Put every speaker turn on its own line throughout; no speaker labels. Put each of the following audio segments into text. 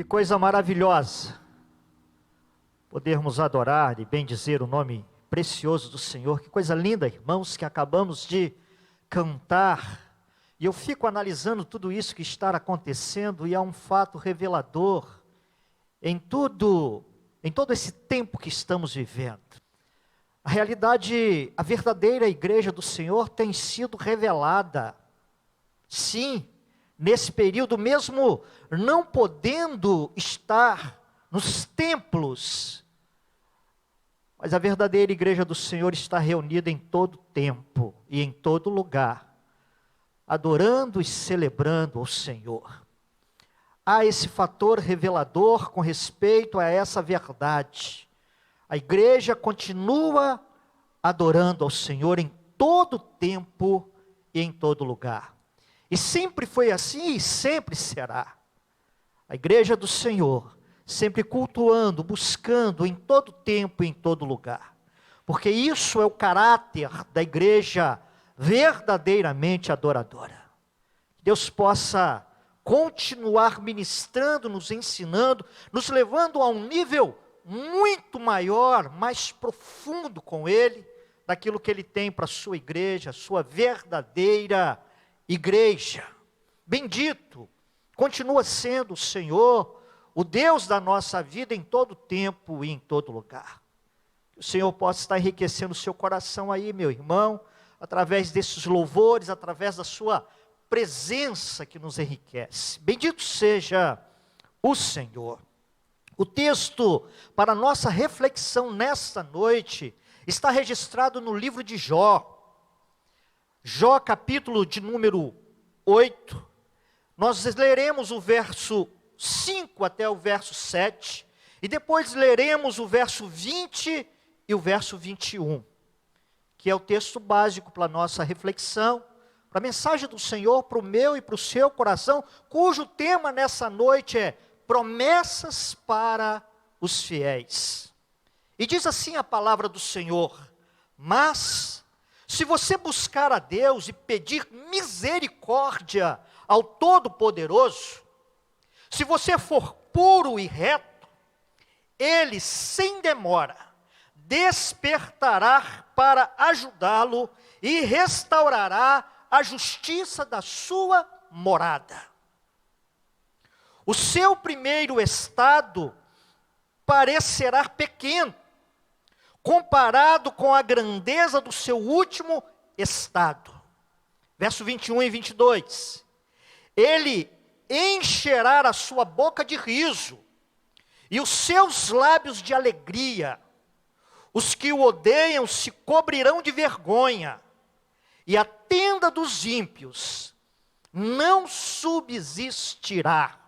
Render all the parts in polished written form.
coisa maravilhosa podermos adorar e bendizer o nome precioso do Senhor. Que coisa linda, irmãos, que acabamos de cantar. E eu fico analisando tudo isso que está acontecendo, e há um fato revelador em todo esse tempo que estamos vivendo. A realidade, a verdadeira igreja do Senhor tem sido revelada. Sim, nesse período, mesmo não podendo estar nos templos, mas a verdadeira igreja do Senhor está reunida em todo tempo e em todo lugar, adorando e celebrando o Senhor. Há esse fator revelador com respeito a essa verdade. A igreja continua adorando ao Senhor em todo tempo e em todo lugar. E sempre foi assim e sempre será. A igreja do Senhor, sempre cultuando, buscando em todo tempo e em todo lugar. Porque isso é o caráter da igreja verdadeiramente adoradora. Que Deus possa continuar ministrando, nos ensinando, nos levando a um nível muito maior, mais profundo com Ele, daquilo que Ele tem para a sua igreja, a sua verdadeira igreja. Bendito, continua sendo o Senhor, o Deus da nossa vida em todo tempo e em todo lugar. Que o Senhor possa estar enriquecendo o seu coração aí, meu irmão, através desses louvores, através da sua presença que nos enriquece. Bendito seja o Senhor. O texto para a nossa reflexão nesta noite está registrado no livro de Jó. Jó, capítulo de número 8. Nós leremos o verso 5 até o verso 7. E depois leremos o verso 20 e o verso 21. Que é o texto básico para a nossa reflexão. Para a mensagem do Senhor, para o meu e para o seu coração, cujo tema nessa noite é promessas para os fiéis. E diz assim a palavra do Senhor: mas, se você buscar a Deus e pedir misericórdia ao Todo-Poderoso, se você for puro e reto, Ele, sem demora, despertará para ajudá-lo e restaurará a justiça da sua morada. O seu primeiro estado parecerá pequeno, comparado com a grandeza do seu último estado. Verso 21 e 22. Ele encherá a sua boca de riso, e os seus lábios de alegria. Os que o odeiam se cobrirão de vergonha, e a tenda dos ímpios não subsistirá.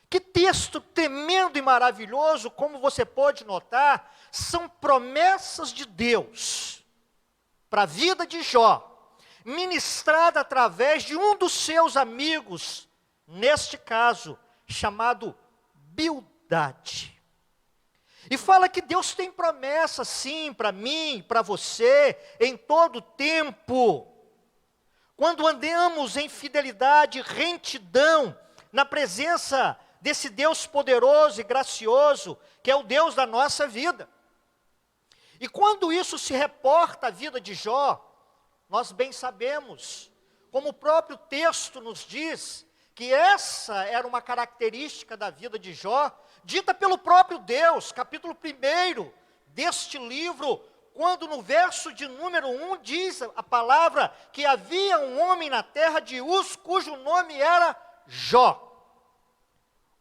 Que texto tremendo e maravilhoso, como você pode notar, são promessas de Deus para a vida de Jó, ministrada através de um dos seus amigos, neste caso, chamado Bildade. E fala que Deus tem promessa sim para mim, para você, em todo tempo. Quando andamos em fidelidade, retidão, na presença desse Deus poderoso e gracioso, que é o Deus da nossa vida. E quando isso se reporta à vida de Jó, nós bem sabemos, como o próprio texto nos diz, que essa era uma característica da vida de Jó, dita pelo próprio Deus, capítulo 1 deste livro, quando no verso de número 1 diz a palavra que havia um homem na terra de Uz, cujo nome era Jó.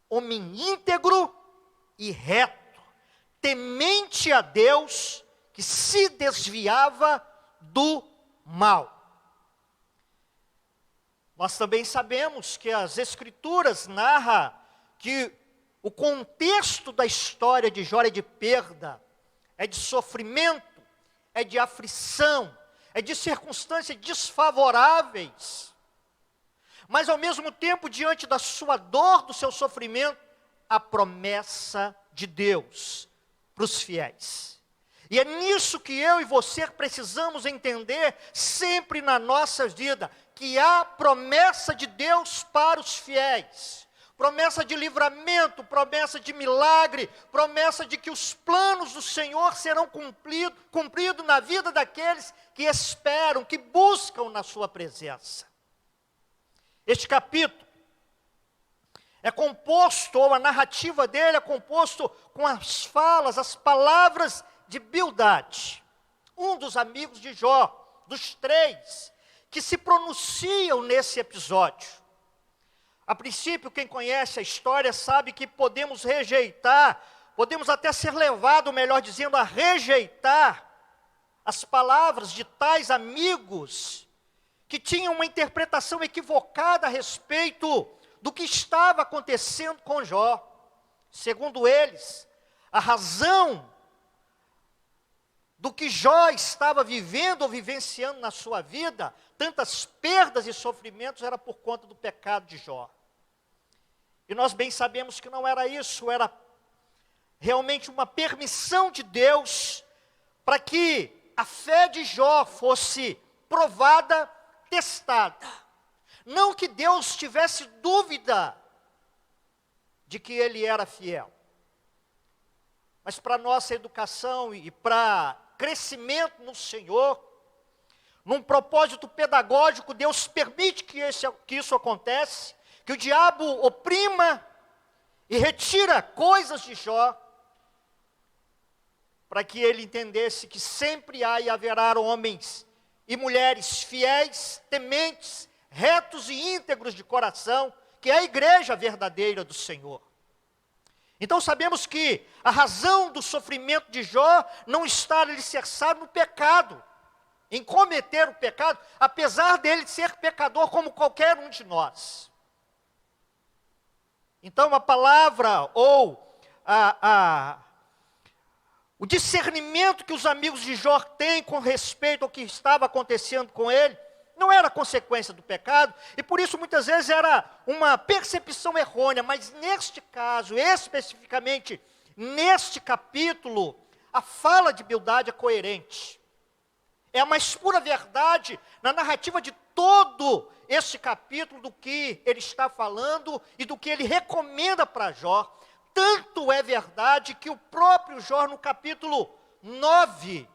Homem íntegro e reto, temente a Deus, que se desviava do mal. Nós também sabemos que as Escrituras narram que o contexto da história de Jó é de perda, é de sofrimento, é de aflição, é de circunstâncias desfavoráveis. Mas ao mesmo tempo, diante da sua dor, do seu sofrimento, a promessa de Deus para os fiéis. E é nisso que eu e você precisamos entender sempre na nossa vida, que há promessa de Deus para os fiéis. promessa de livramento, promessa de milagre, promessa de que os planos do Senhor serão cumpridos na vida daqueles que esperam, que buscam na sua presença. Este capítulo é composto, ou a narrativa dele é composto com as falas, as palavras de Bildade, um dos amigos de Jó, dos 3, que se pronunciam nesse episódio. A princípio, quem conhece a história sabe que podemos rejeitar, podemos até ser levados, melhor dizendo, a rejeitar as palavras de tais amigos que tinham uma interpretação equivocada a respeito do que estava acontecendo com Jó. Segundo eles, a razão do que Jó estava vivendo ou vivenciando na sua vida, tantas perdas e sofrimentos, era por conta do pecado de Jó. E nós bem sabemos que não era isso, era realmente uma permissão de Deus para que a fé de Jó fosse provada, testada. Não que Deus tivesse dúvida de que ele era fiel, mas para nossa educação e para crescimento no Senhor, num propósito pedagógico, Deus permite que isso aconteça, que o diabo oprima e retira coisas de Jó, para que ele entendesse que sempre há e haverá homens e mulheres fiéis, tementes, retos e íntegros de coração, que é a igreja verdadeira do Senhor. Então sabemos que a razão do sofrimento de Jó não está alicerçada no pecado, em cometer o pecado, apesar dele ser pecador como qualquer um de nós. Então a palavra ou o discernimento que os amigos de Jó têm com respeito ao que estava acontecendo com ele, não era consequência do pecado, e por isso muitas vezes era uma percepção errônea, mas neste caso, especificamente neste capítulo, a fala de Bildade é coerente. É a mais pura verdade na narrativa de todo este capítulo do que ele está falando e do que ele recomenda para Jó. Tanto é verdade que o próprio Jó, no capítulo 9,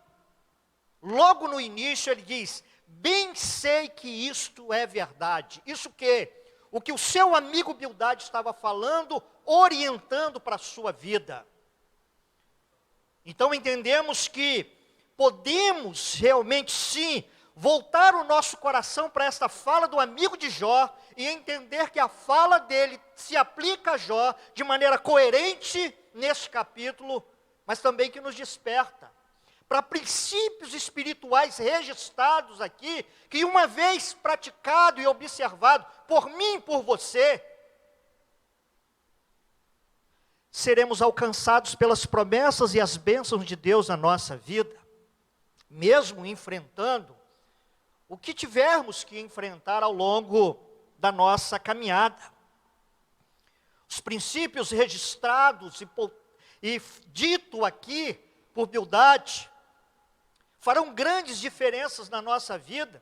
logo no início, ele diz: bem sei que isto é verdade. Isso que? O que o seu amigo Bildade estava falando, orientando para a sua vida. Então entendemos que podemos realmente sim voltar o nosso coração para esta fala do amigo de Jó e entender que a fala dele se aplica a Jó de maneira coerente neste capítulo, mas também que nos desperta para princípios espirituais registrados aqui, que uma vez praticado e observado por mim e por você, seremos alcançados pelas promessas e as bênçãos de Deus na nossa vida, mesmo enfrentando o que tivermos que enfrentar ao longo da nossa caminhada. Os princípios registrados e dito aqui por Bildade farão grandes diferenças na nossa vida,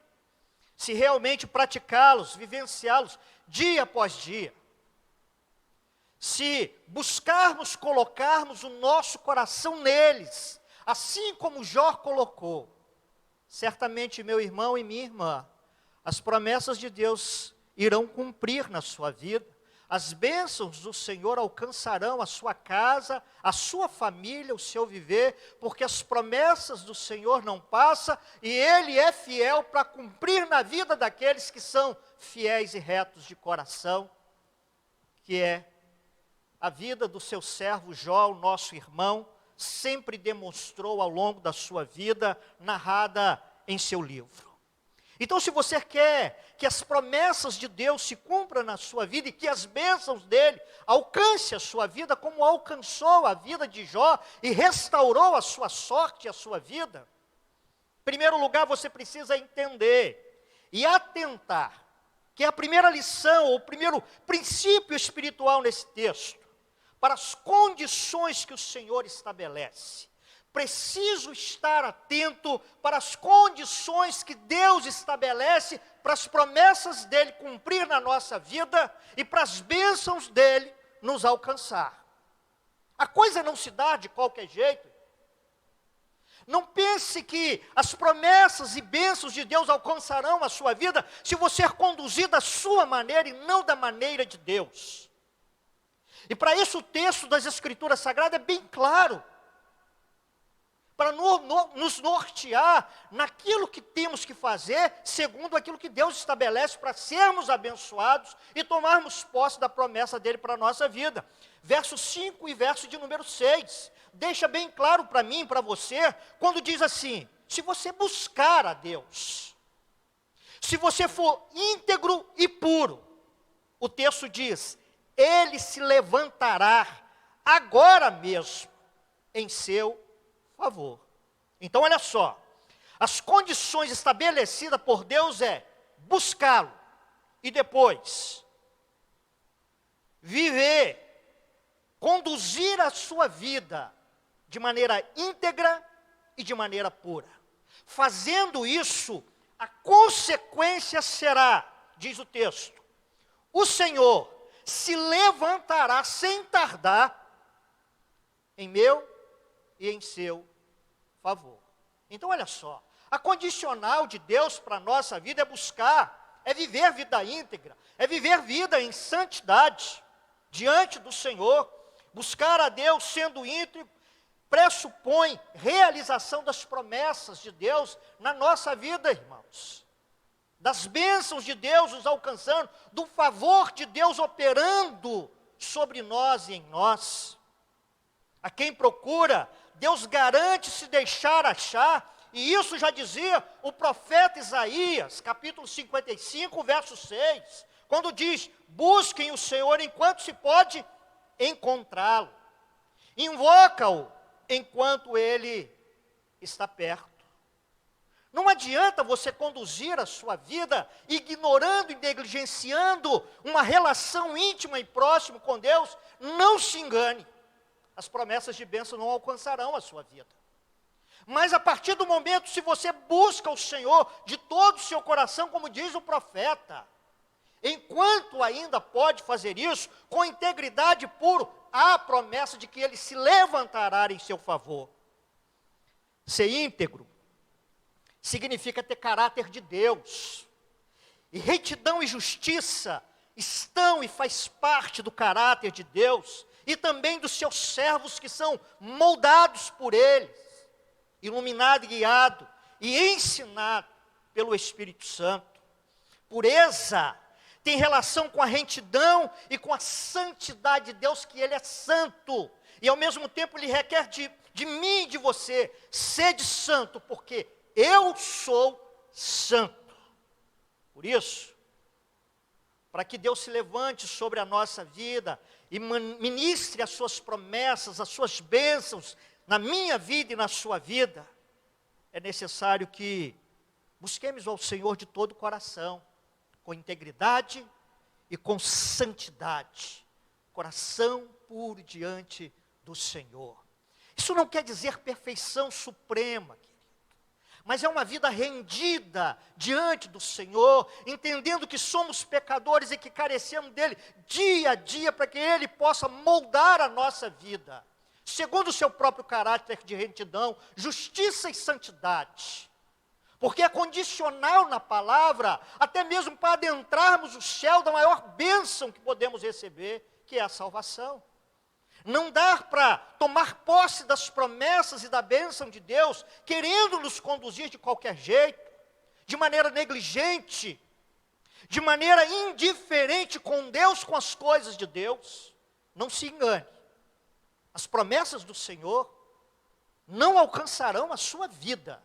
se realmente praticá-los, vivenciá-los dia após dia. Se buscarmos colocarmos o nosso coração neles, assim como Jó colocou, certamente, meu irmão e minha irmã, as promessas de Deus irão cumprir na sua vida, as bênçãos do Senhor alcançarão a sua casa, a sua família, o seu viver, porque as promessas do Senhor não passam e Ele é fiel para cumprir na vida daqueles que são fiéis e retos de coração, que é a vida do seu servo Jó, o nosso irmão, sempre demonstrou ao longo da sua vida, narrada em seu livro. Então, se você quer que as promessas de Deus se cumpram na sua vida e que as bênçãos dele alcancem a sua vida, como alcançou a vida de Jó e restaurou a sua sorte e a sua vida, em primeiro lugar você precisa entender e atentar, que é a primeira lição, ou o primeiro princípio espiritual nesse texto, para as condições que o Senhor estabelece, preciso estar atento para as condições que Deus estabelece para as promessas dele cumprir na nossa vida e para as bênçãos dele nos alcançar. A coisa não se dá de qualquer jeito. Não pense que as promessas e bênçãos de Deus alcançarão a sua vida se você conduzir da sua maneira e não da maneira de Deus. E para isso o texto das Escrituras Sagradas é bem claro. Para nos nortear naquilo que temos que fazer, segundo aquilo que Deus estabelece para sermos abençoados e tomarmos posse da promessa dele para a nossa vida. Verso 5 e verso de número 6, deixa bem claro para mim, para você, quando diz assim: se você buscar a Deus, se você for íntegro e puro, o texto diz, ele se levantará agora mesmo em seu favor. Então olha só, as condições estabelecidas por Deus é buscá-lo e depois viver, conduzir a sua vida de maneira íntegra e de maneira pura. Fazendo isso, a consequência será, diz o texto, o Senhor se levantará sem tardar em meu e em seu favor. Então olha só, a condicional de Deus para a nossa vida é buscar, é viver vida íntegra, é viver vida em santidade diante do Senhor. Buscar a Deus sendo íntegro pressupõe realização das promessas de Deus na nossa vida, irmãos. Das bênçãos de Deus nos alcançando, do favor de Deus operando sobre nós e em nós. A quem procura, Deus garante se deixar achar, e isso já dizia o profeta Isaías, capítulo 55, verso 6, quando diz, busquem o Senhor enquanto se pode encontrá-lo, invoca-o enquanto ele está perto. Não adianta você conduzir a sua vida ignorando e negligenciando uma relação íntima e próxima com Deus. Não se engane, as promessas de bênção não alcançarão a sua vida. Mas a partir do momento, se você busca o Senhor de todo o seu coração, como diz o profeta, enquanto ainda pode fazer isso, com integridade puro, há a promessa de que ele se levantará em seu favor. Ser íntegro significa ter caráter de Deus. E retidão e justiça estão e faz parte do caráter de Deus, e também dos seus servos que são moldados por eles, iluminado, guiado e ensinado pelo Espírito Santo. Pureza tem relação com a retidão e com a santidade de Deus, que ele é santo, e ao mesmo tempo ele requer de mim e de você, sede santo, porque eu sou santo. Por isso, para que Deus se levante sobre a nossa vida e ministre as suas promessas, as suas bênçãos na minha vida e na sua vida, é necessário que busquemos ao Senhor de todo o coração, com integridade e com santidade, coração puro diante do Senhor. Isso não quer dizer perfeição suprema, mas é uma vida rendida diante do Senhor, entendendo que somos pecadores e que carecemos dele dia a dia, para que ele possa moldar a nossa vida, segundo o seu próprio caráter de retidão, justiça e santidade. Porque é condicional na palavra, até mesmo para adentrarmos o céu da maior bênção que podemos receber, que é a salvação. Não dá para tomar posse das promessas e da bênção de Deus, querendo nos conduzir de qualquer jeito, de maneira negligente, de maneira indiferente com Deus, com as coisas de Deus. Não se engane, as promessas do Senhor não alcançarão a sua vida,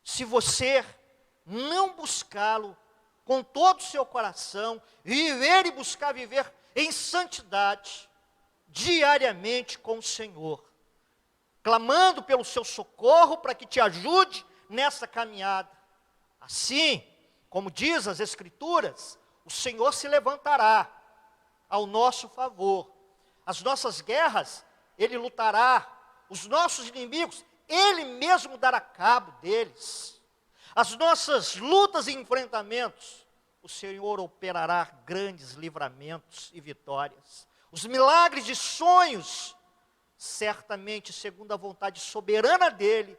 se você não buscá-lo com todo o seu coração, viver e buscar viver em santidade, diariamente com o Senhor, clamando pelo seu socorro para que te ajude nessa caminhada. Assim, como diz as Escrituras, o Senhor se levantará ao nosso favor. As nossas guerras, Ele lutará. os nossos inimigos, Ele mesmo dará cabo deles. As nossas lutas e enfrentamentos, o Senhor operará grandes livramentos e vitórias. Os milagres e sonhos, certamente, segundo a vontade soberana dEle,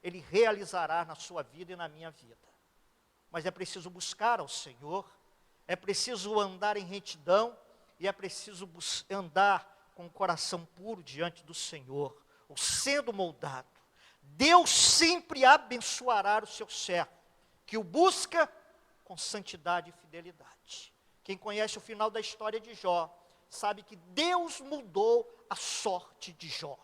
Ele realizará na sua vida e na minha vida. Mas é preciso buscar ao Senhor, é preciso andar em retidão, e é preciso andar com o coração puro diante do Senhor, ou sendo moldado. Deus sempre abençoará o seu servo, que o busca com santidade e fidelidade. Quem conhece o final da história de Jó, sabe que Deus mudou a sorte de Jó.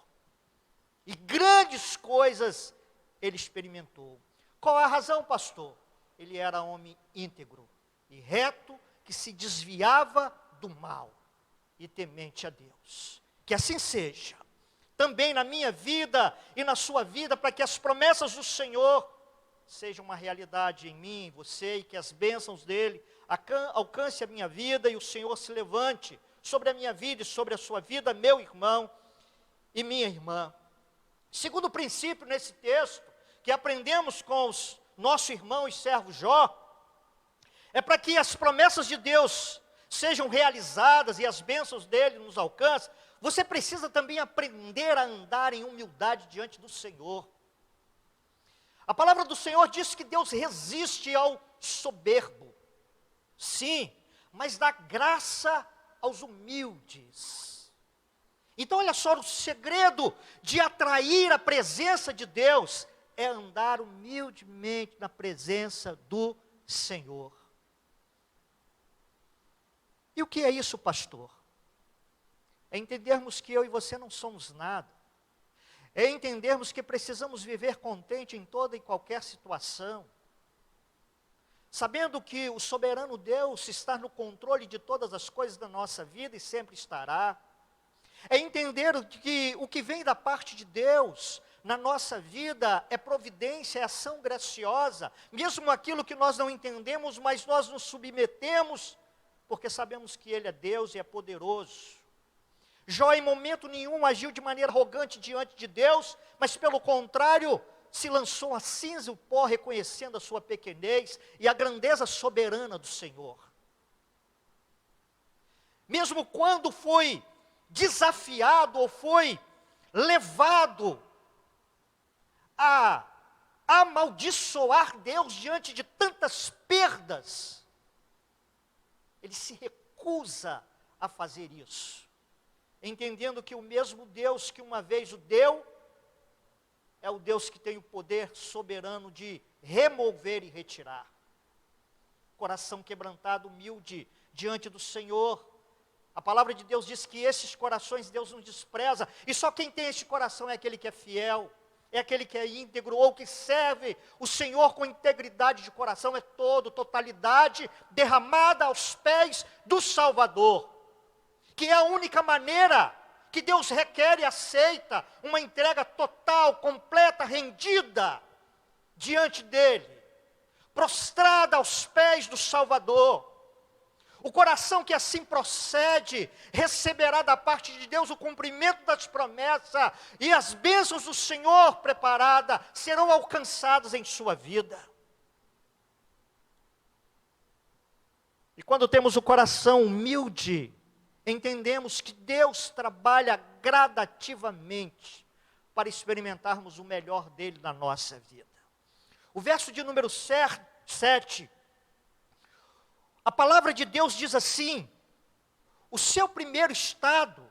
E grandes coisas ele experimentou. Qual é a razão, pastor? Ele era homem íntegro e reto, que se desviava do mal e temente a Deus. Que assim seja, também na minha vida e na sua vida, para que as promessas do Senhor sejam uma realidade em mim, em você, e que as bênçãos dEle alcancem a minha vida, e o Senhor se levante sobre a minha vida e sobre a sua vida, meu irmão e minha irmã. Segundo princípio nesse texto, que aprendemos com os nosso irmão e servo Jó, é para que as promessas de Deus sejam realizadas e as bênçãos dele nos alcancem, você precisa também aprender a andar em humildade diante do Senhor. A palavra do Senhor diz que Deus resiste ao soberbo, sim, mas dá graça aos humildes. Então olha só, o segredo de atrair a presença de Deus é andar humildemente na presença do Senhor. E o que é isso, pastor? É entendermos que eu e você não somos nada. É entendermos que precisamos viver contente em toda e qualquer situação. Sabendo que o soberano Deus está no controle de todas as coisas da nossa vida e sempre estará. É entender que o que vem da parte de Deus na nossa vida é providência, é ação graciosa, mesmo aquilo que nós não entendemos, mas nós nos submetemos, porque sabemos que Ele é Deus e é poderoso. Jó em momento nenhum agiu de maneira arrogante diante de Deus, mas pelo contrário, se lançou a cinza e o pó, reconhecendo a sua pequenez e a grandeza soberana do Senhor. Mesmo quando foi desafiado ou foi levado a amaldiçoar Deus diante de tantas perdas, ele se recusa a fazer isso, entendendo que o mesmo Deus que uma vez o deu, é o Deus que tem o poder soberano de remover e retirar. Coração quebrantado, humilde, diante do Senhor. A palavra de Deus diz que esses corações Deus não despreza, e só quem tem esse coração é aquele que é fiel, é aquele que é íntegro, ou que serve o Senhor com integridade de coração, é totalidade derramada aos pés do Salvador, que é a única maneira que Deus requer e aceita, uma entrega total, completa, rendida diante dEle, prostrada aos pés do Salvador. O coração que assim procede, receberá da parte de Deus o cumprimento das promessas, e as bênçãos do Senhor preparadas serão alcançadas em sua vida. E quando temos o coração humilde, entendemos que Deus trabalha gradativamente para experimentarmos o melhor dEle na nossa vida. O verso de número 7, a palavra de Deus diz assim: o seu primeiro estado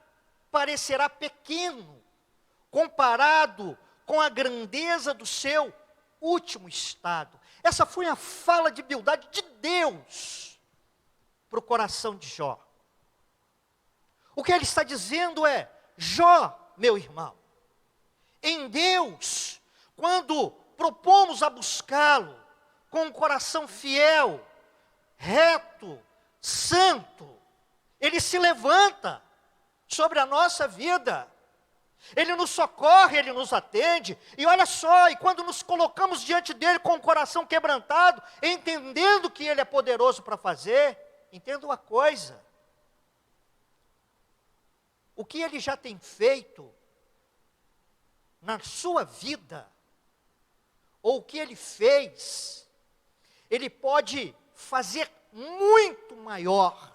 parecerá pequeno, comparado com a grandeza do seu último estado. Essa foi a fala de humildade de Deus para o coração de Jó. O que ele está dizendo é: Jó, meu irmão, em Deus, quando propomos a buscá-lo com um coração fiel, reto, santo, Ele se levanta sobre a nossa vida, Ele nos socorre, Ele nos atende, e olha só, e quando nos colocamos diante dEle com o coração quebrantado, entendendo que Ele é poderoso para fazer, entenda uma coisa: o que Ele já tem feito, na sua vida, ou o que ele fez, ele pode fazer muito maior.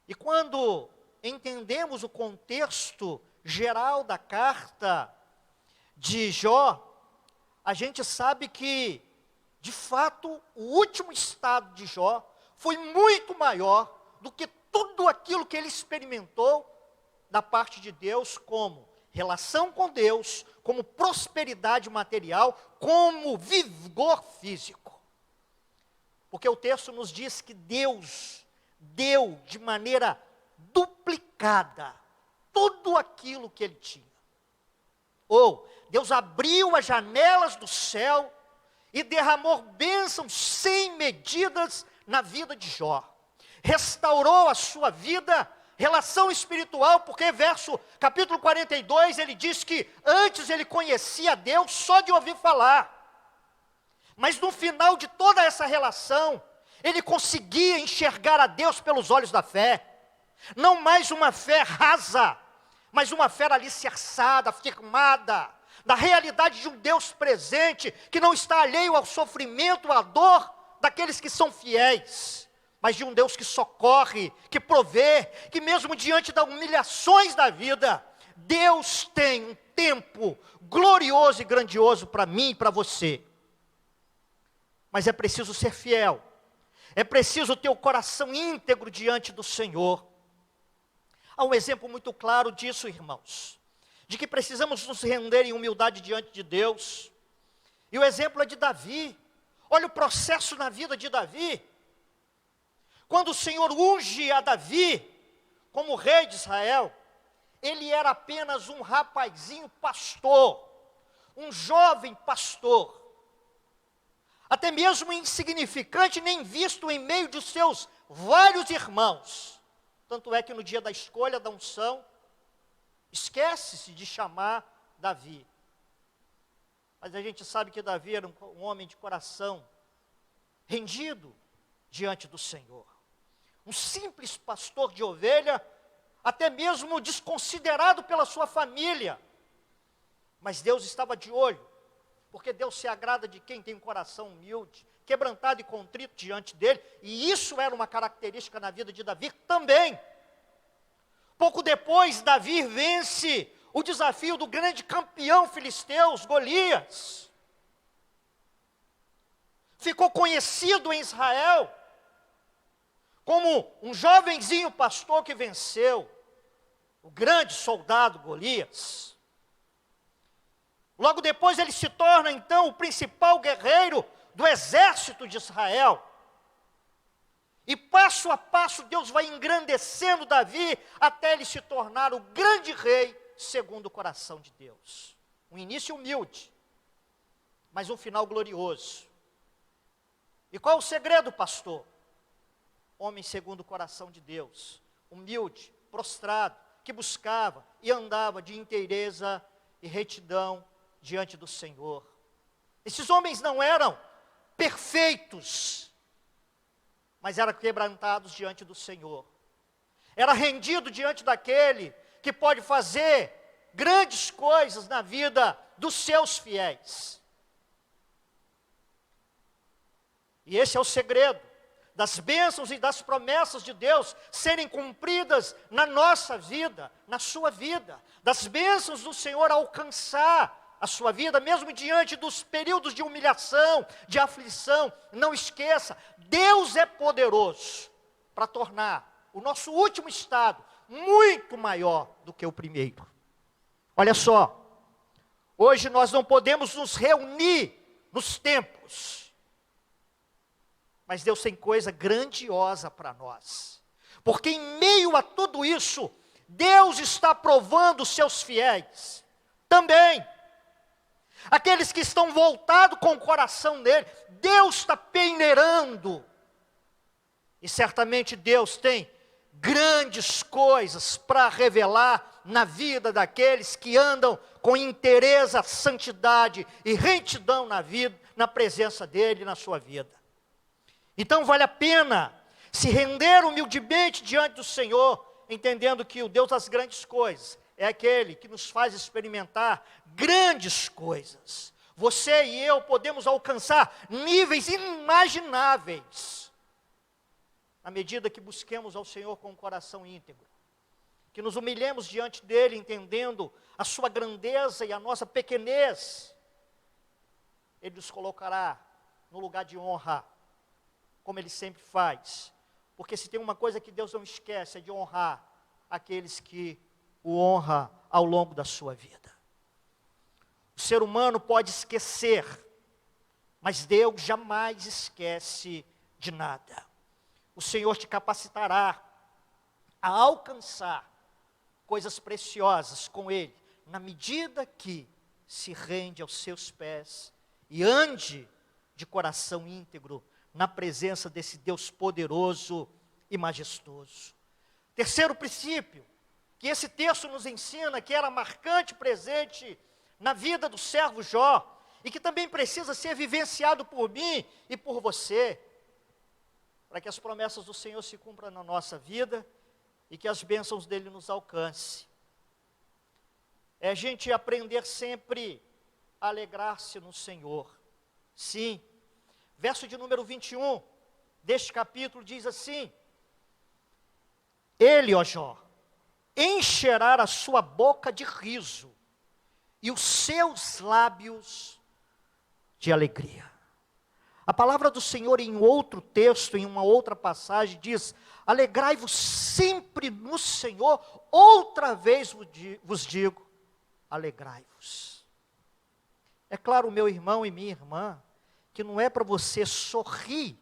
E quando entendemos o contexto geral da carta de Jó, a gente sabe que, de fato, o último estado de Jó foi muito maior do que tudo aquilo que ele experimentou da parte de Deus, como relação com Deus, como prosperidade material, como vigor físico. Porque o texto nos diz que Deus deu de maneira duplicada tudo aquilo que ele tinha. Ou Deus abriu as janelas do céu e derramou bênçãos sem medidas na vida de Jó. Restaurou a sua vida, relação espiritual, porque capítulo 42, ele diz que antes ele conhecia Deus só de ouvir falar. Mas no final de toda essa relação, ele conseguia enxergar a Deus pelos olhos da fé. Não mais uma fé rasa, mas uma fé alicerçada, firmada, da realidade de um Deus presente, que não está alheio ao sofrimento, à dor daqueles que são fiéis, mas de um Deus que socorre, que provê, que mesmo diante das humilhações da vida, Deus tem um tempo glorioso e grandioso para mim e para você. Mas é preciso ser fiel, é preciso ter o coração íntegro diante do Senhor. Há um exemplo muito claro disso, irmãos, de que precisamos nos render em humildade diante de Deus. E o exemplo é de Davi. Olha o processo na vida de Davi. Quando o Senhor unge a Davi como rei de Israel, ele era apenas um rapazinho pastor, um jovem pastor, até mesmo insignificante, nem visto em meio de seus vários irmãos. Tanto é que no dia da escolha da unção, esquece-se de chamar Davi. Mas a gente sabe que Davi era um homem de coração rendido diante do Senhor. Um simples pastor de ovelha, até mesmo desconsiderado pela sua família. Mas Deus estava de olho, porque Deus se agrada de quem tem um coração humilde, quebrantado e contrito diante dele, e isso era uma característica na vida de Davi também. Pouco depois, Davi vence o desafio do grande campeão filisteu, Golias. Ficou conhecido em Israel como um jovenzinho pastor que venceu o grande soldado Golias. Logo depois ele se torna então o principal guerreiro do exército de Israel. E passo a passo Deus vai engrandecendo Davi até ele se tornar o grande rei segundo o coração de Deus. Um início humilde, mas um final glorioso. E qual o segredo, pastor? Homem segundo o coração de Deus, humilde, prostrado, que buscava e andava de inteireza e retidão diante do Senhor. Esses homens não eram perfeitos, mas eram quebrantados diante do Senhor. Era rendido diante daquele que pode fazer grandes coisas na vida dos seus fiéis. E esse é o segredo das bênçãos e das promessas de Deus serem cumpridas na nossa vida, na sua vida. Das bênçãos do Senhor alcançar a sua vida, mesmo diante dos períodos de humilhação, de aflição. Não esqueça, Deus é poderoso para tornar o nosso último estado muito maior do que o primeiro. Olha só, hoje nós não podemos nos reunir nos templos, mas Deus tem coisa grandiosa para nós, porque em meio a tudo isso, Deus está provando os seus fiéis, também, aqueles que estão voltados com o coração nele, Deus está peneirando, e certamente Deus tem grandes coisas para revelar na vida daqueles que andam com inteireza, santidade e retidão na vida, na presença dele e na sua vida. Então vale a pena se render humildemente diante do Senhor, entendendo que o Deus das grandes coisas é aquele que nos faz experimentar grandes coisas. Você e eu podemos alcançar níveis inimagináveis, à medida que busquemos ao Senhor com o coração íntegro, que nos humilhemos diante dEle, entendendo a sua grandeza e a nossa pequenez. Ele nos colocará no lugar de honra, como Ele sempre faz, porque se tem uma coisa que Deus não esquece, é de honrar aqueles que o honram ao longo da sua vida. O ser humano pode esquecer, mas Deus jamais esquece de nada. O Senhor te capacitará a alcançar coisas preciosas com Ele, na medida que se rende aos seus pés e ande de coração íntegro na presença desse Deus poderoso e majestoso. Terceiro princípio, que esse texto nos ensina, que era marcante presente na vida do servo Jó, e que também precisa ser vivenciado por mim e por você, para que as promessas do Senhor se cumpram na nossa vida, e que as bênçãos dele nos alcance. É a gente aprender sempre a alegrar-se no Senhor. Sim. Verso de número 21 deste capítulo diz assim: Ele, ó Jó, encherá a sua boca de riso e os seus lábios de alegria. A palavra do Senhor em outro texto, em uma outra passagem, diz: alegrai-vos sempre no Senhor, outra vez vos digo, alegrai-vos. É claro, meu irmão e minha irmã, que não é para você sorrir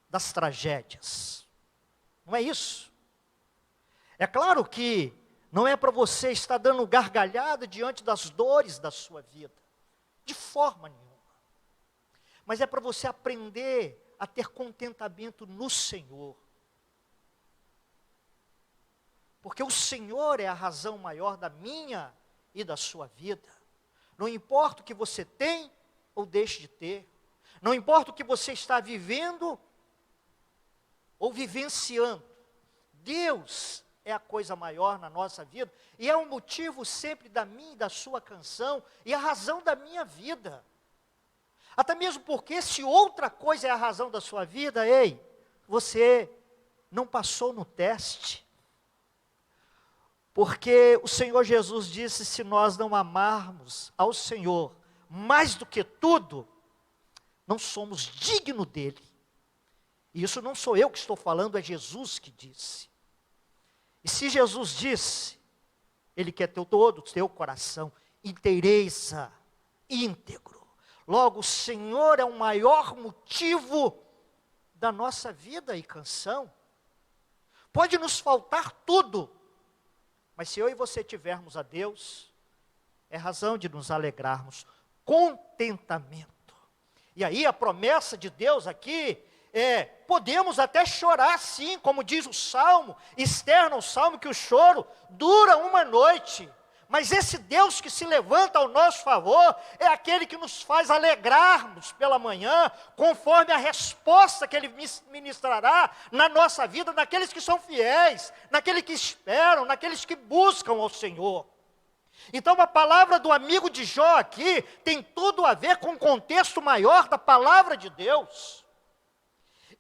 das tragédias, não é isso. É claro que não é para você estar dando gargalhada diante das dores da sua vida, de forma nenhuma. Mas é para você aprender a ter contentamento no Senhor. Porque o Senhor é a razão maior da minha e da sua vida. Não importa o que você tem ou deixe de ter. Não importa o que você está vivendo ou vivenciando. Deus é a coisa maior na nossa vida. E é o motivo sempre da minha e da sua canção. E a razão da minha vida. Até mesmo porque se outra coisa é a razão da sua vida, ei, você não passou no teste. Porque o Senhor Jesus disse, se nós não amarmos ao Senhor mais do que tudo, não somos dignos dEle. E isso não sou eu que estou falando, é Jesus que disse. E se Jesus disse, Ele quer ter todo o teu coração, inteireza, íntegro. Logo, o Senhor é o maior motivo da nossa vida e canção. Pode nos faltar tudo, mas se eu e você tivermos a Deus, é razão de nos alegrarmos. Contentamento. E aí a promessa de Deus aqui é, podemos até chorar sim, como diz o Salmo, externa o Salmo que o choro dura uma noite. Mas esse Deus que se levanta ao nosso favor, é aquele que nos faz alegrarmos pela manhã, conforme a resposta que Ele ministrará na nossa vida, naqueles que são fiéis, naqueles que esperam, naqueles que buscam ao Senhor. Então a palavra do amigo de Jó aqui, tem tudo a ver com o contexto maior da palavra de Deus.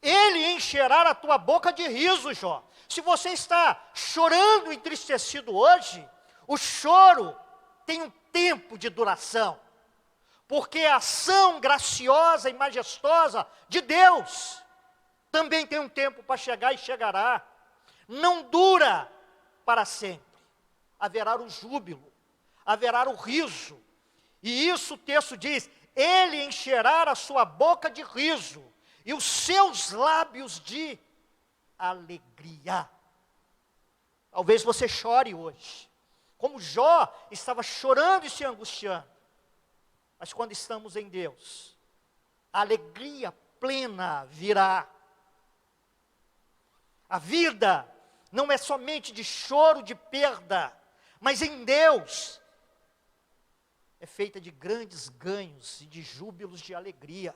Ele encherá a tua boca de riso, Jó. Se você está chorando, entristecido hoje, o choro tem um tempo de duração, porque a ação graciosa e majestosa de Deus também tem um tempo para chegar e chegará. Não dura para sempre. Haverá o júbilo, haverá o riso. E isso o texto diz, Ele encherá a sua boca de riso e os seus lábios de alegria. Talvez você chore hoje, como Jó estava chorando e se angustiando. Mas quando estamos em Deus, a alegria plena virá. A vida não é somente de choro, de perda, mas em Deus é feita de grandes ganhos e de júbilos de alegria.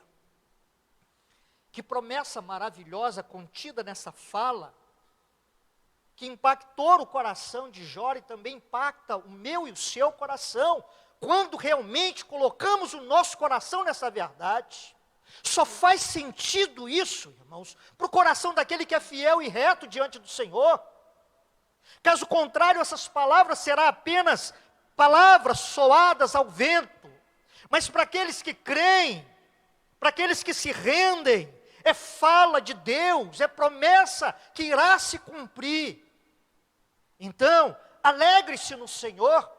Que promessa maravilhosa contida nessa fala. que impactou o coração de Jó e também impacta o meu e o seu coração, quando realmente colocamos o nosso coração nessa verdade. Só faz sentido isso, irmãos, para o coração daquele que é fiel e reto diante do Senhor. Caso contrário, essas palavras serão apenas palavras soadas ao vento. Mas para aqueles que creem, para aqueles que se rendem, é fala de Deus, é promessa que irá se cumprir. Então, alegre-se no Senhor,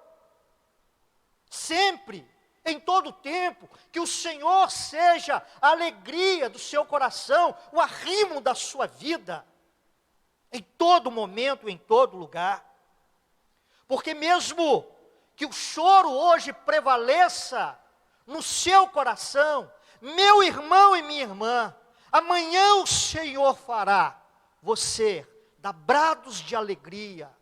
sempre, em todo tempo, que o Senhor seja a alegria do seu coração, o arrimo da sua vida, em todo momento, em todo lugar. Porque mesmo que o choro hoje prevaleça no seu coração, meu irmão e minha irmã, amanhã o Senhor fará você dar brados de alegria,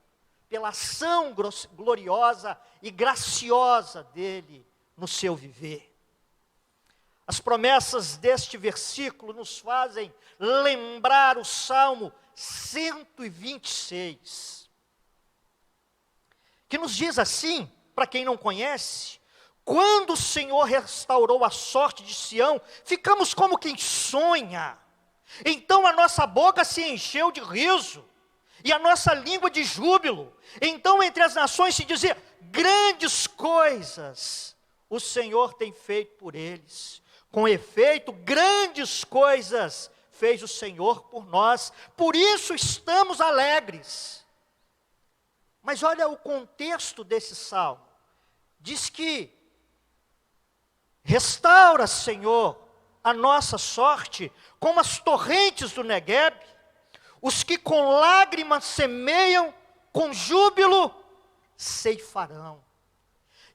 pela ação gloriosa e graciosa dele no seu viver. As promessas deste versículo nos fazem lembrar o Salmo 126, que nos diz assim, para quem não conhece: quando o Senhor restaurou a sorte de Sião, ficamos como quem sonha. Então a nossa boca se encheu de riso, e a nossa língua de júbilo. Então entre as nações se dizia: grandes coisas o Senhor tem feito por eles. Com efeito, grandes coisas fez o Senhor por nós, por isso estamos alegres. Mas olha o contexto desse salmo. Diz que: restaura, Senhor, a nossa sorte, como as torrentes do Negueb. Os que com lágrimas semeiam, com júbilo ceifarão.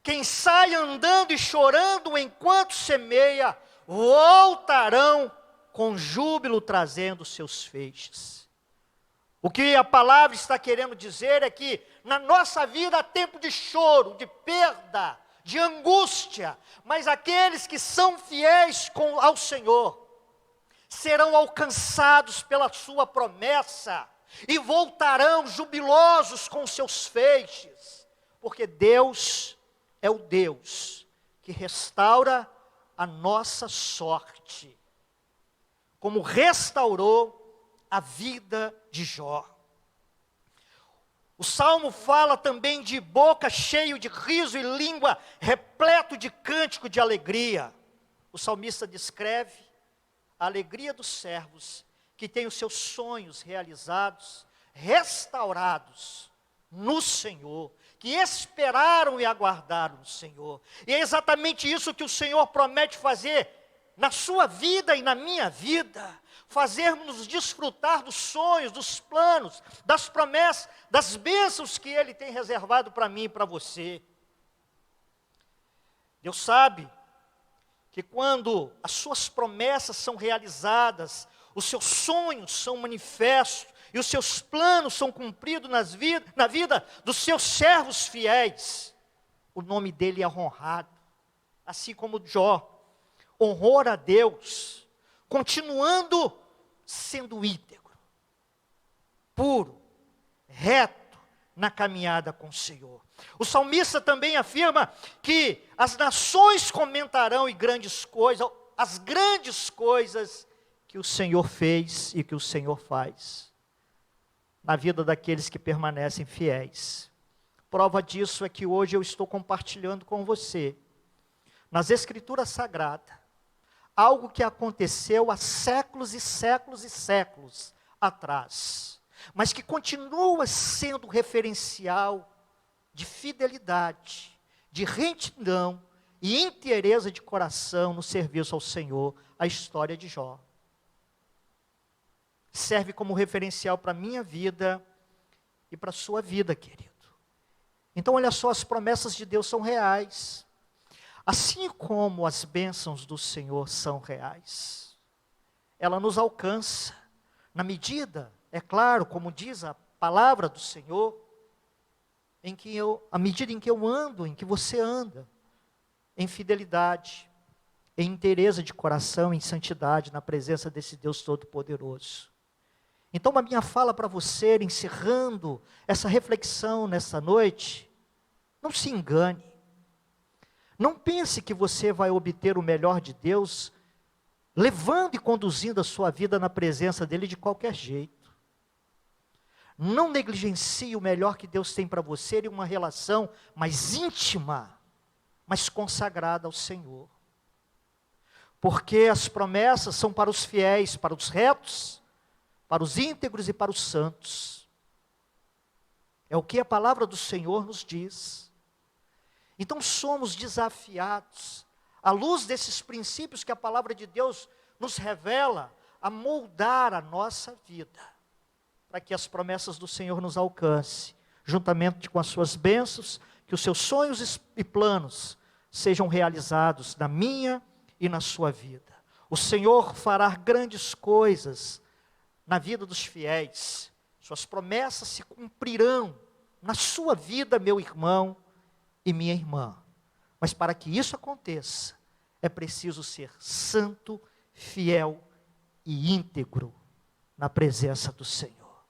Quem sai andando e chorando enquanto semeia, voltarão com júbilo trazendo seus feixes. O que a palavra está querendo dizer é que na nossa vida há tempo de choro, de perda, de angústia, mas aqueles que são fiéis ao Senhor serão alcançados pela sua promessa e voltarão jubilosos com seus feixes, porque Deus é o Deus que restaura a nossa sorte, como restaurou a vida de Jó. O Salmo fala também de boca cheia de riso e língua repleto de cântico de alegria. O salmista descreve a alegria dos servos que têm os seus sonhos realizados, restaurados no Senhor, que esperaram e aguardaram no Senhor. E é exatamente isso que o Senhor promete fazer na sua vida e na minha vida, fazermos desfrutar dos sonhos, dos planos, das promessas, das bênçãos que Ele tem reservado para mim e para você. Deus sabe que quando as suas promessas são realizadas, os seus sonhos são manifestos, e os seus planos são cumpridos na vida dos seus servos fiéis, o nome dele é honrado, assim como Jó honrou a Deus, continuando sendo íntegro, puro, reto na caminhada com o Senhor. O salmista também afirma que as nações comentarão as grandes coisas que o Senhor fez e que o Senhor faz na vida daqueles que permanecem fiéis. Prova disso é que hoje eu estou compartilhando com você, nas Escrituras Sagradas, algo que aconteceu há séculos e séculos e séculos atrás, mas que continua sendo referencial de fidelidade, de retidão e inteireza de coração no serviço ao Senhor, a história de Jó. Serve como referencial para a minha vida e para a sua vida, querido. Então olha só, as promessas de Deus são reais, assim como as bênçãos do Senhor são reais. Ela nos alcança, na medida, é claro, como diz a palavra do Senhor, à medida em que eu ando, em que você anda, em fidelidade, em inteireza de coração, em santidade, na presença desse Deus Todo-Poderoso. Então, a minha fala para você, encerrando essa reflexão nessa noite, não se engane. Não pense que você vai obter o melhor de Deus, levando e conduzindo a sua vida na presença dEle de qualquer jeito. Não negligencie o melhor que Deus tem para você em uma relação mais íntima, mais consagrada ao Senhor. Porque as promessas são para os fiéis, para os retos, para os íntegros e para os santos. É o que a palavra do Senhor nos diz. Então somos desafiados, à luz desses princípios que a palavra de Deus nos revela, a moldar a nossa vida, para que as promessas do Senhor nos alcancem, juntamente com as suas bênçãos, que os seus sonhos e planos sejam realizados na minha e na sua vida. O Senhor fará grandes coisas na vida dos fiéis, suas promessas se cumprirão na sua vida, meu irmão e minha irmã. Mas para que isso aconteça, é preciso ser santo, fiel e íntegro na presença do Senhor.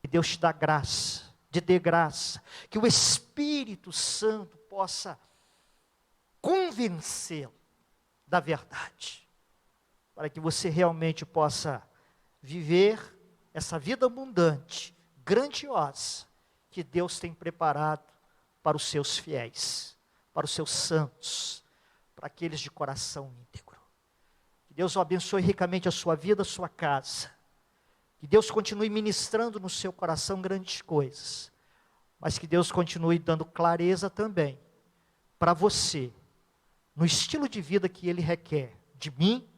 Que Deus te dê graça, que o Espírito Santo possa convencê-lo da verdade, para que você realmente possa viver essa vida abundante, grandiosa, que Deus tem preparado para os seus fiéis, para os seus santos, para aqueles de coração íntegro. Que Deus abençoe ricamente a sua vida, a sua casa. Que Deus continue ministrando no seu coração grandes coisas, mas que Deus continue dando clareza também para você, no estilo de vida que Ele requer de mim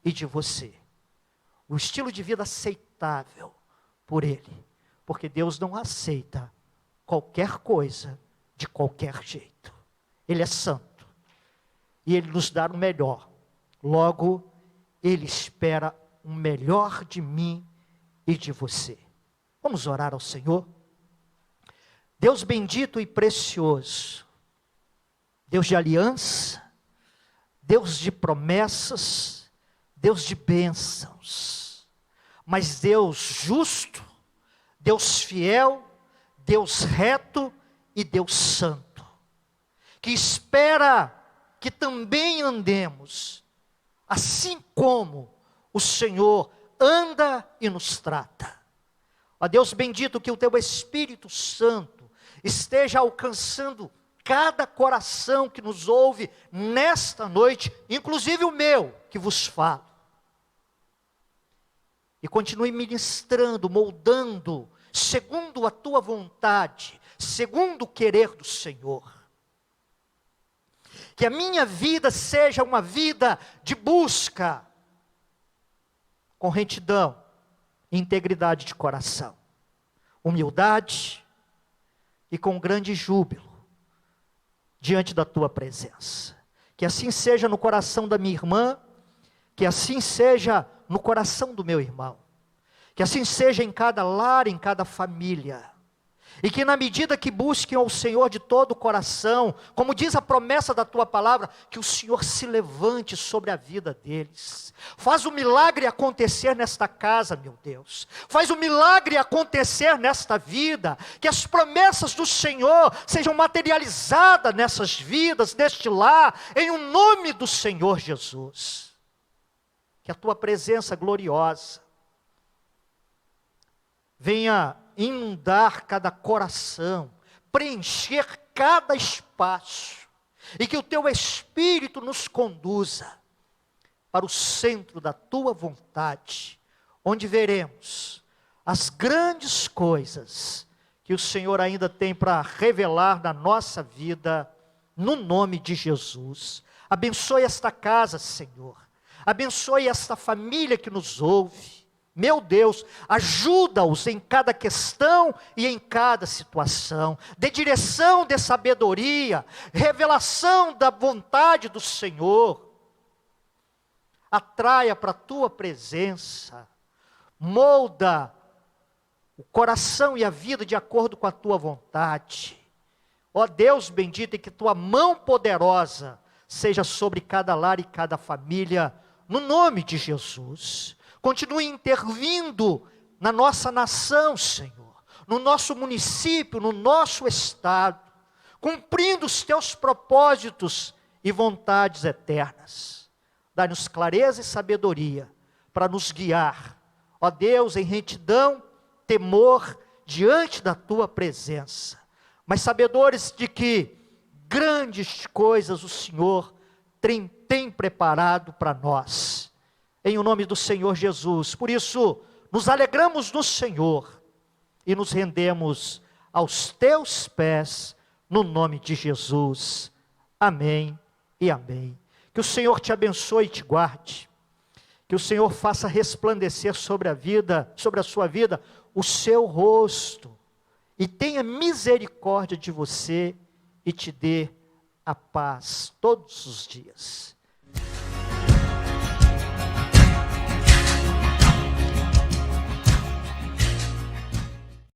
e de você. O estilo de vida aceitável por Ele, porque Deus não aceita qualquer coisa de qualquer jeito. Ele é santo e Ele nos dá o melhor. Logo, Ele espera o melhor de mim e de você. Vamos orar ao Senhor. Deus bendito e precioso, Deus de aliança, Deus de promessas, Deus de bênçãos, mas Deus justo, Deus fiel, Deus reto e Deus santo, que espera que também andemos, assim como o Senhor anda e nos trata. Ó Deus bendito, que o Teu Espírito Santo esteja alcançando cada coração que nos ouve nesta noite, inclusive o meu, que vos falo. E continue ministrando, moldando, segundo a Tua vontade, segundo o querer do Senhor. Que a minha vida seja uma vida de busca, com retidão, integridade de coração, humildade e com grande júbilo, diante da Tua presença. Que assim seja no coração da minha irmã, que assim seja no coração do meu irmão, que assim seja em cada lar, em cada família, e que na medida que busquem ao Senhor de todo o coração, como diz a promessa da Tua palavra, que o Senhor se levante sobre a vida deles. Faz o milagre acontecer nesta casa, meu Deus. Faz o milagre acontecer nesta vida, que as promessas do Senhor sejam materializadas nessas vidas, neste lar, em o nome do Senhor Jesus. Que a Tua presença gloriosa venha inundar cada coração, preencher cada espaço, e que o Teu Espírito nos conduza para o centro da Tua vontade, onde veremos as grandes coisas que o Senhor ainda tem para revelar na nossa vida, no nome de Jesus. Abençoe esta casa, Senhor. Abençoe esta família que nos ouve. Meu Deus, ajuda-os em cada questão e em cada situação. Dê direção, dê sabedoria, revelação da vontade do Senhor. Atraia para a Tua presença. Molda o coração e a vida de acordo com a Tua vontade. Ó Deus bendito, e que Tua mão poderosa seja sobre cada lar e cada família, no nome de Jesus. Continue intervindo na nossa nação, Senhor, no nosso município, no nosso estado, cumprindo os teus propósitos e vontades eternas. Dá-nos clareza e sabedoria para nos guiar, ó Deus, em retidão, temor, diante da tua presença, mas sabedores de que grandes coisas o Senhor tem preparado para nós, em o nome do Senhor Jesus. Por isso, nos alegramos no Senhor e nos rendemos aos teus pés, no nome de Jesus. Amém e amém. Que o Senhor te abençoe e te guarde, que o Senhor faça resplandecer sobre a sua vida, o seu rosto, e tenha misericórdia de você, e te dê a paz todos os dias.